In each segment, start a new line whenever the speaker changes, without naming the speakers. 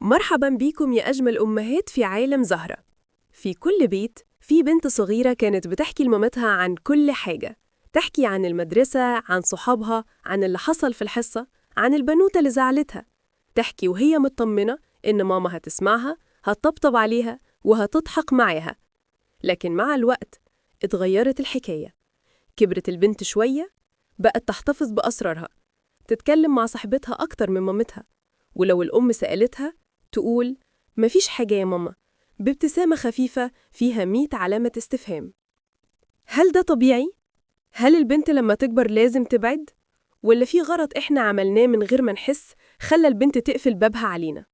مرحباً بيكم يا أجمل أمهات في عالم زهرة. في كل بيت في بنت صغيرة كانت بتحكي لمامتها عن كل حاجة، تحكي عن المدرسة، عن صحابها، عن اللي حصل في الحصة، عن البنوتة اللي زعلتها. تحكي وهي مطمنة إن ماما هتسمعها، هتطبطب عليها وهتضحك معاها. لكن مع الوقت اتغيرت الحكاية. كبرت البنت شوية، بقت تحتفظ بأسرارها، تتكلم مع صاحبتها أكتر من مامتها، ولو الأم سألتها تقول مفيش حاجة يا ماما، بابتسامة خفيفة فيها 100 علامة استفهام. هل ده طبيعي؟ هل البنت لما تكبر لازم تبعد؟ ولا في غلط إحنا عملناه من غير ما نحس خلى البنت تقفل بابها علينا؟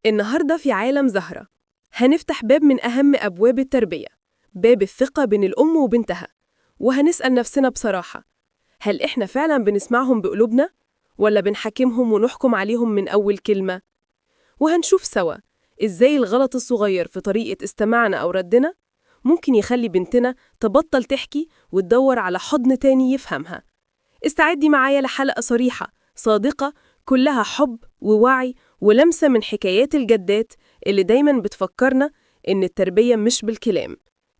النهاردة في عالم زهرة هنفتح باب من أهم أبواب التربية، باب الثقة بين الأم وبنتها، وهنسأل نفسنا بصراحة، هل إحنا فعلاً بنسمعهم بقلوبنا؟ ولا بنحكمهم ونحكم عليهم من أول كلمة؟ وهنشوف سوا إزاي الغلط الصغير في طريقة استماعنا أو ردنا ممكن يخلي بنتنا تبطل تحكي وتدور على حضن تاني يفهمها. استعدي معايا لحلقة صريحة صادقة، كلها حب ووعي ولمسة من حكايات الجدات اللي دايماً بتفكرنا إن التربية مش بالكلام،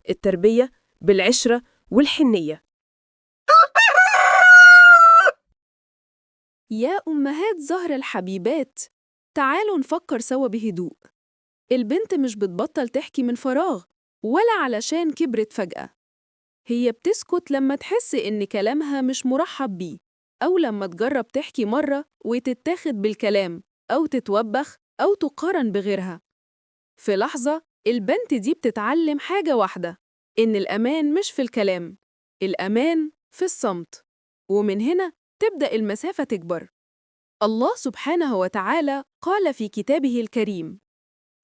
التربية بالعشرة والحنية.
يا أمهات زهرة الحبيبات، تعالوا نفكر سوا بهدوء. البنت مش بتبطل تحكي من فراغ ولا علشان كبرت فجأة. هي بتسكت لما تحس إن كلامها مش مرحب بيه، أو لما تجرب تحكي مرة وتتاخد بالكلام، أو تتوبخ أو تقارن بغيرها. في لحظة البنت دي بتتعلم حاجة واحدة، إن الأمان مش في الكلام، الأمان في الصمت. ومن هنا تبدأ المسافة تكبر. الله سبحانه وتعالى قال في كتابه الكريم: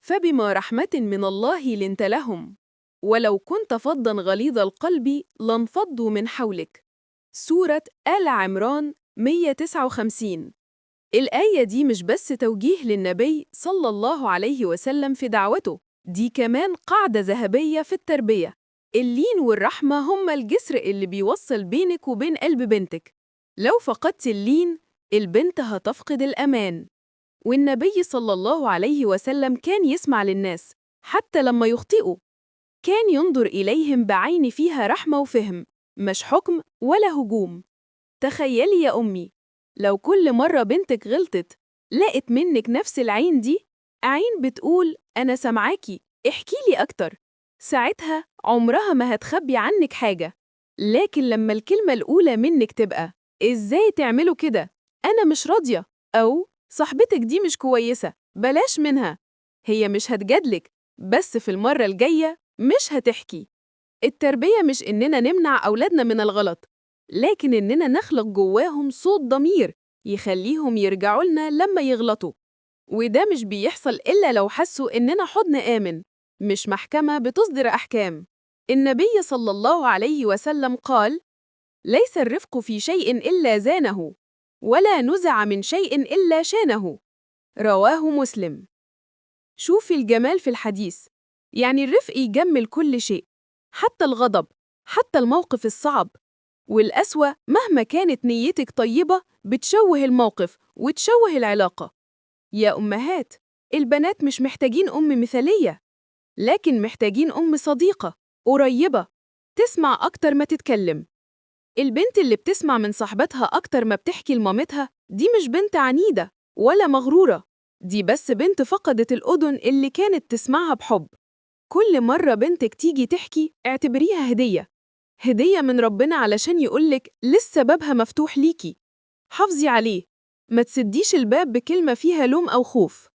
فبما رحمة من الله لنت لهم، ولو كنت فظاً غليظ القلب لانفضوا من حولك. سورة آل عمران 159. الآية دي مش بس توجيه للنبي صلى الله عليه وسلم في دعوته، دي كمان قاعدة ذهبية في التربية. اللين والرحمة هما الجسر اللي بيوصل بينك وبين قلب بنتك. لو فقدت اللين، البنت هتفقد الأمان. والنبي صلى الله عليه وسلم كان يسمع للناس حتى لما يخطئوا، كان ينظر إليهم بعين فيها رحمة وفهم، مش حكم ولا هجوم. تخيلي يا أمي، لو كل مرة بنتك غلطت لقت منك نفس العين دي، عين بتقول أنا سامعاكي، احكي لي أكتر، ساعتها عمرها ما هتخبي عنك حاجة. لكن لما الكلمة الأولى منك تبقى إزاي تعملوا كده؟ أنا مش راضية، أو صاحبتك دي مش كويسة، بلاش منها، هي مش هتجادلك، بس في المرة الجاية مش هتحكي. التربية مش إننا نمنع أولادنا من الغلط، لكن إننا نخلق جواهم صوت ضمير يخليهم يرجعوا لنا لما يغلطوا. وده مش بيحصل إلا لو حسوا إننا حضن آمن، مش محكمة بتصدر أحكام. النبي صلى الله عليه وسلم قال: ليس الرفق في شيء إلا زانه، ولا نزع من شيء إلا شانه. رواه مسلم. شوفي الجمال في الحديث، يعني الرفق يجمل كل شيء، حتى الغضب، حتى الموقف الصعب. والأسوأ مهما كانت نيتك طيبة بتشوه الموقف وتشوه العلاقة. يا أمهات، البنات مش محتاجين أم مثالية، لكن محتاجين أم صديقة قريبة، تسمع أكتر ما تتكلم. البنت اللي بتسمع من صاحبتها أكتر ما بتحكي لمامتها دي مش بنت عنيدة ولا مغرورة، دي بس بنت فقدت الأذن اللي كانت تسمعها بحب. كل مرة بنتك تيجي تحكي اعتبريها هدية، هدية من ربنا علشان يقولك لسه بابها مفتوح ليكي، حافظي عليه، ما تسديش الباب بكلمة فيها لوم أو خوف.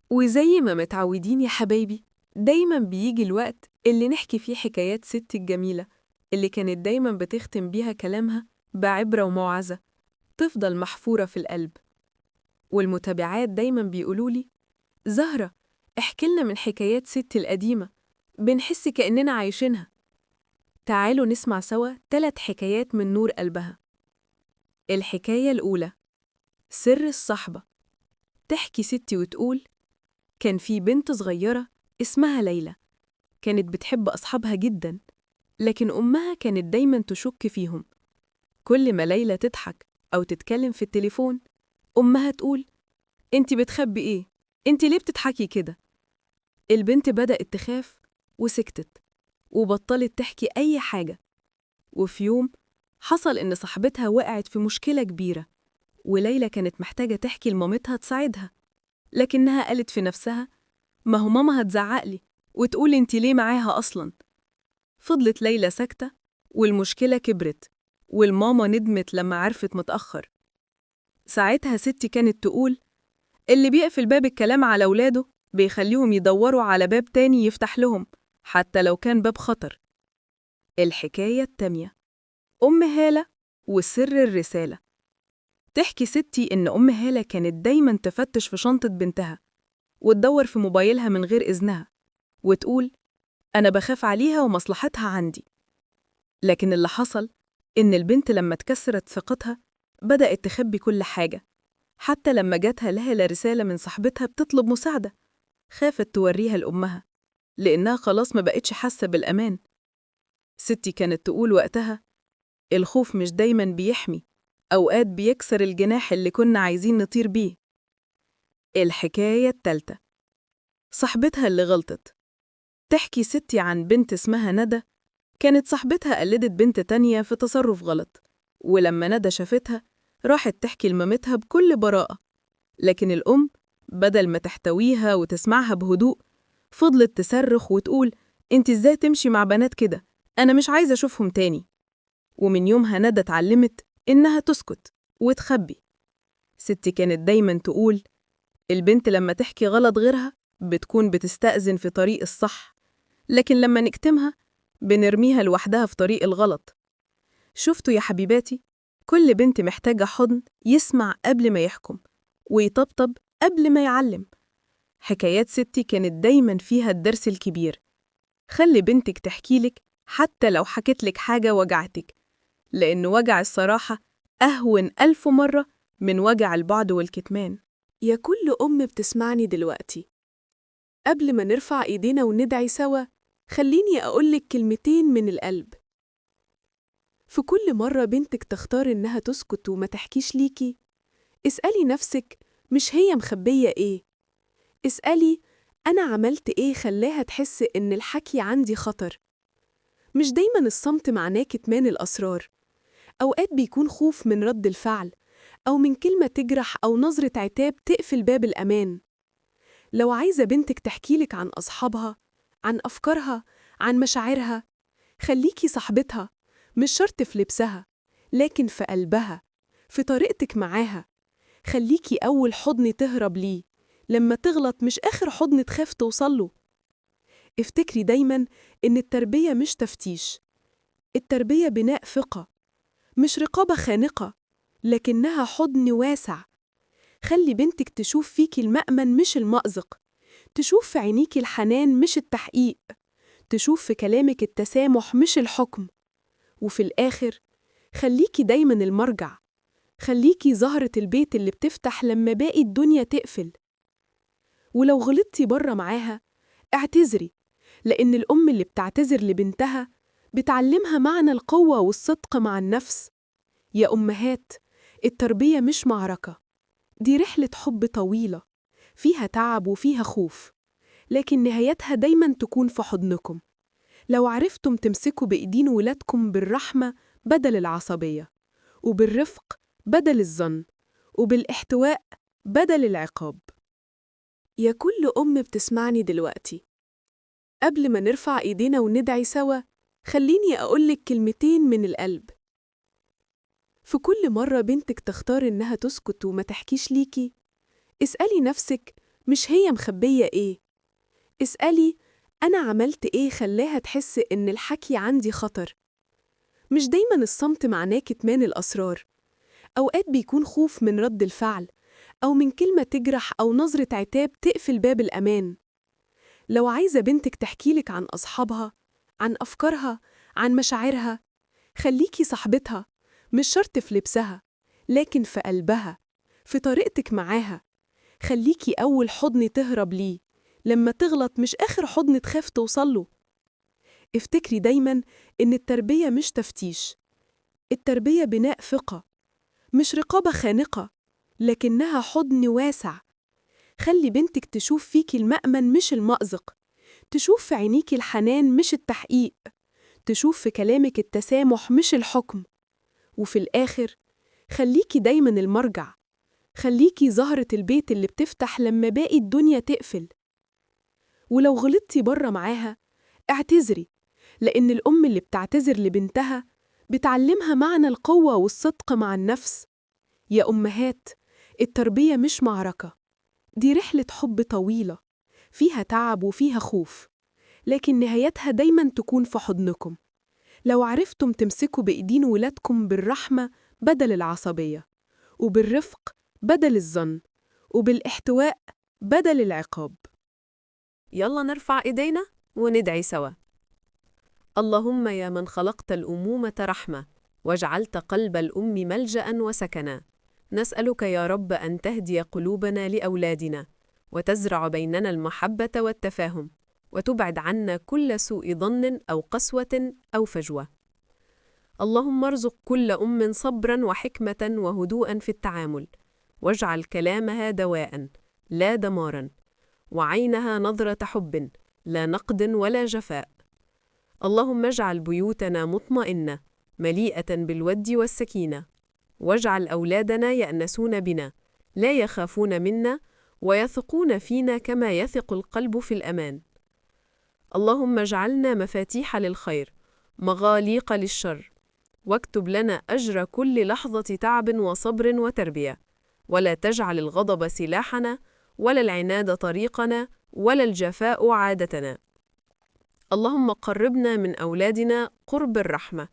وزي ما متعودين يا حبايبي، دايماً بيجي الوقت اللي نحكي فيه حكايات ست الجميلة اللي كانت دايماً بتختم بيها كلامها بعبرة وموعظة تفضل محفورة في القلب. والمتابعات دايماً بيقولولي زهرة، احكيلنا من حكايات ست القديمة، بنحس كأننا عايشينها. تعالوا نسمع سوا 3 حكايات من نور قلبها. الحكاية الأولى، سر الصحبة. تحكي ستي وتقول: كان في بنت صغيرة اسمها ليلى، كانت بتحب أصحابها جداً، لكن أمها كانت دايماً تشك فيهم. كل ما ليلى تضحك أو تتكلم في التليفون أمها تقول: أنت بتخبي إيه؟ أنت ليه بتضحكي كده؟ البنت بدأت تخاف وسكتت وبطلت تحكي أي حاجة. وفي يوم حصل إن صاحبتها وقعت في مشكلة كبيرة، وليلى كانت محتاجة تحكي لمامتها تساعدها، لكنها قالت في نفسها: ما هو ماما هتزعقلي وتقول أنت ليه معاها أصلاً. فضلت ليلى ساكتة والمشكلة كبرت، والماما ندمت لما عرفت متأخر. ساعتها ستي كانت تقول: اللي بيقفل باب الكلام على ولاده بيخليهم يدوروا على باب تاني يفتح لهم، حتى لو كان باب خطر. الحكاية التانية، أم هالة وسر الرسالة. تحكي ستي إن أم هالة كانت دايماً تفتش في شنطة بنتها وتدور في موبايلها من غير إذنها، وتقول: أنا بخاف عليها ومصلحتها عندي. لكن اللي حصل إن البنت لما اتكسرت ثقتها بدأت تخبي كل حاجة، حتى لما جاتها لها رسالة من صاحبتها بتطلب مساعدة، خافت توريها لأمها لأنها خلاص ما بقتش حاسة بالأمان. ستي كانت تقول وقتها: الخوف مش دايماً بيحمي، أوقات بيكسر الجناح اللي كنا عايزين نطير بيه. الحكاية التالتة، صاحبتها اللي غلطت. تحكي ستي عن بنت اسمها ندى، كانت صاحبتها قلدت بنت تانية في تصرف غلط، ولما ندى شافتها راحت تحكي لمامتها بكل براءة، لكن الأم بدل ما تحتويها وتسمعها بهدوء فضلت تصرخ وتقول: انت ازاي تمشي مع بنات كده؟ أنا مش عايزة أشوفهم تاني. ومن يومها ندى اتعلمت إنها تسكت وتخبي. ستي كانت دايماً تقول: البنت لما تحكي غلط غيرها بتكون بتستأذن في طريق الصح، لكن لما نكتمها بنرميها لوحدها في طريق الغلط. شفتوا يا حبيباتي؟ كل بنت محتاجة حضن يسمع قبل ما يحكم، ويطبطب قبل ما يعلم. حكايات ستي كانت دايماً فيها الدرس الكبير: خلي بنتك تحكيلك حتى لو حكتلك حاجة وجعتك، لأن وجع الصراحة أهون 1000 مرة من وجع البعد والكتمان.
يا كل أم بتسمعني دلوقتي، قبل ما نرفع إيدينا وندعي سوا، خليني أقولك كلمتين من القلب. في كل مرة بنتك تختار إنها تسكت وما تحكيش ليكي، اسألي نفسك: مش هي مخبية إيه؟ اسألي: أنا عملت إيه خلاها تحس إن الحكي عندي خطر؟ مش دايماً الصمت معناه كتمان الأسرار، أوقات بيكون خوف من رد الفعل، أو من كلمة تجرح أو نظرة عتاب تقفل باب الأمان. لو عايزة بنتك تحكيلك عن أصحابها، عن أفكارها، عن مشاعرها، خليكي صاحبتها، مش شرط في لبسها، لكن في قلبها، في طريقتك معاها. خليكي أول حضن تهرب ليه، لما تغلط مش آخر حضن تخاف توصله. افتكري دايماً إن التربية مش تفتيش، التربية بناء ثقة، مش رقابة خانقة، لكنها حضن واسع. خلي بنتك تشوف فيكي المأمن مش المأزق، تشوف في عينيكي الحنان مش التحقيق، تشوف في كلامك التسامح مش الحكم. وفي الآخر، خليكي دايماً المرجع، خليكي زهرة البيت اللي بتفتح لما باقي الدنيا تقفل. ولو غلطتي بره معاها، اعتذري، لأن الأم اللي بتعتذر لبنتها بتعلمها معنى القوة والصدق مع النفس. يا أمهات، التربية مش معركة، دي رحلة حب طويلة، فيها تعب وفيها خوف، لكن نهايتها دايماً تكون في حضنكم. لو عرفتم تمسكوا بإيدين ولادكم بالرحمة بدل العصبية، وبالرفق بدل الظن، وبالاحتواء بدل العقاب. يا كل أم بتسمعني دلوقتي، قبل ما نرفع إيدينا وندعي سوا، خليني أقولك كلمتين من القلب. في كل مرة بنتك تختار إنها تسكت وما تحكيش ليكي، اسألي نفسك: مش هي مخبية إيه؟ اسألي: أنا عملت إيه خلاها تحس إن الحكي عندي خطر؟ مش دايماً الصمت معناه كتمان الأسرار، أوقات بيكون خوف من رد الفعل، أو من كلمة تجرح أو نظرة عتاب تقفل باب الأمان. لو عايزة بنتك تحكيلك عن أصحابها، عن أفكارها، عن مشاعرها، خليكي صاحبتها، مش شرط في لبسها، لكن في قلبها، في طريقتك معاها. خليكي أول حضن تهرب ليه، لما تغلط مش آخر حضن تخاف توصله. افتكري دايماً إن التربية مش تفتيش، التربية بناء ثقة، مش رقابة خانقة،
لكنها حضن واسع. خلي بنتك تشوف فيكي المأمن مش المأزق، تشوف في عينيكي الحنان مش التحقيق، تشوف في كلامك التسامح مش الحكم. وفي الآخر خليكي دايما المرجع، خليكي زهرة البيت اللي بتفتح لما باقي الدنيا تقفل. ولو غلطتي بره معاها اعتذري، لأن الأم اللي بتعتذر لبنتها بتعلمها معنى القوة والصدق مع النفس. يا أمهات، التربية مش معركة، دي رحلة حب طويلة فيها تعب وفيها خوف، لكن نهايتها دايما تكون في حضنكم. لو عرفتم تمسكوا بإيدين ولادكم بالرحمة بدل العصبية، وبالرفق بدل الظن، وبالاحتواء بدل العقاب.
يلا نرفع إيدينا وندعي سوا. اللهم يا من خلقت الأمومة رحمة وجعلت قلب الأم ملجأ وسكنا، نسألك يا رب أن تهدي قلوبنا لأولادنا وتزرع بيننا المحبة والتفاهم، وتبعد عنا كل سوء ظن أو قسوة أو فجوة. اللهم ارزق كل أم صبراً وحكمة وهدوءاً في التعامل، واجعل كلامها دواءً لا دماراً، وعينها نظرة حب لا نقد ولا جفاء. اللهم اجعل بيوتنا مطمئنة مليئة بالود والسكينة، واجعل أولادنا يأنسون بنا لا يخافون منا ويثقون فينا كما يثق القلب في الأمان. اللهم اجعلنا مفاتيح للخير مغاليق للشر، واكتب لنا أجر كل لحظة تعب وصبر وتربية، ولا تجعل الغضب سلاحنا ولا العناد طريقنا ولا الجفاء عادتنا. اللهم قربنا من أولادنا قرب الرحمة،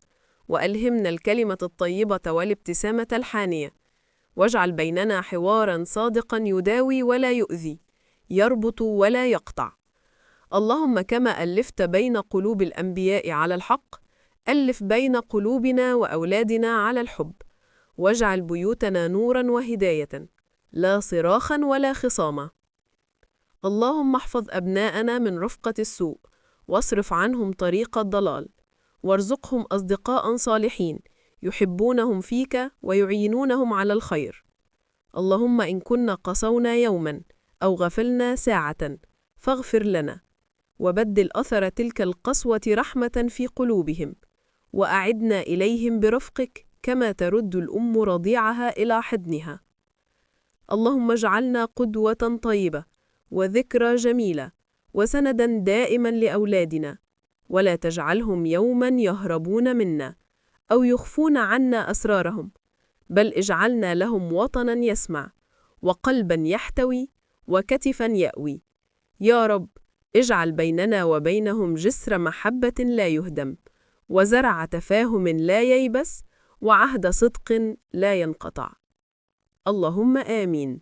وألهمنا الكلمة الطيبة والابتسامة الحانية، واجعل بيننا حواراً صادقاً يداوي ولا يؤذي، يربط ولا يقطع. اللهم كما ألفت بين قلوب الأنبياء على الحق، ألف بين قلوبنا وأولادنا على الحب، واجعل بيوتنا نوراً وهداية لا صراخاً ولا خصامة. اللهم احفظ أبناءنا من رفقة السوء، واصرف عنهم طريق الضلال، وارزقهم أصدقاء صالحين يحبونهم فيك ويعينونهم على الخير. اللهم إن كنا قصونا يوما أو غفلنا ساعة فاغفر لنا، وبدل أثر تلك القسوة رحمة في قلوبهم، وأعدنا إليهم برفقك كما ترد الأم رضيعها إلى حضنها. اللهم اجعلنا قدوة طيبة وذكرى جميلة وسندا دائما لأولادنا، ولا تجعلهم يوما يهربون منا أو يخفون عنا أسرارهم، بل اجعلنا لهم وطنا يسمع وقلبا يحتوي وكتفا يأوي. يا رب اجعل بيننا وبينهم جسر محبة لا يهدم، وزرع تفاهم لا ييبس، وعهد صدق لا ينقطع. اللهم آمين.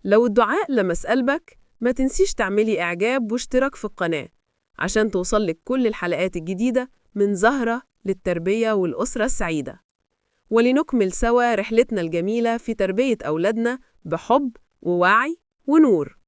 لو الدعاء لمس قلبك ما تنسيش تعملي إعجاب واشتراك في القناة عشان توصلك كل الحلقات الجديدة من زهرة للتربية والأسرة السعيدة، ولنكمل سوا رحلتنا الجميلة في تربية أولادنا بحب ووعي ونور.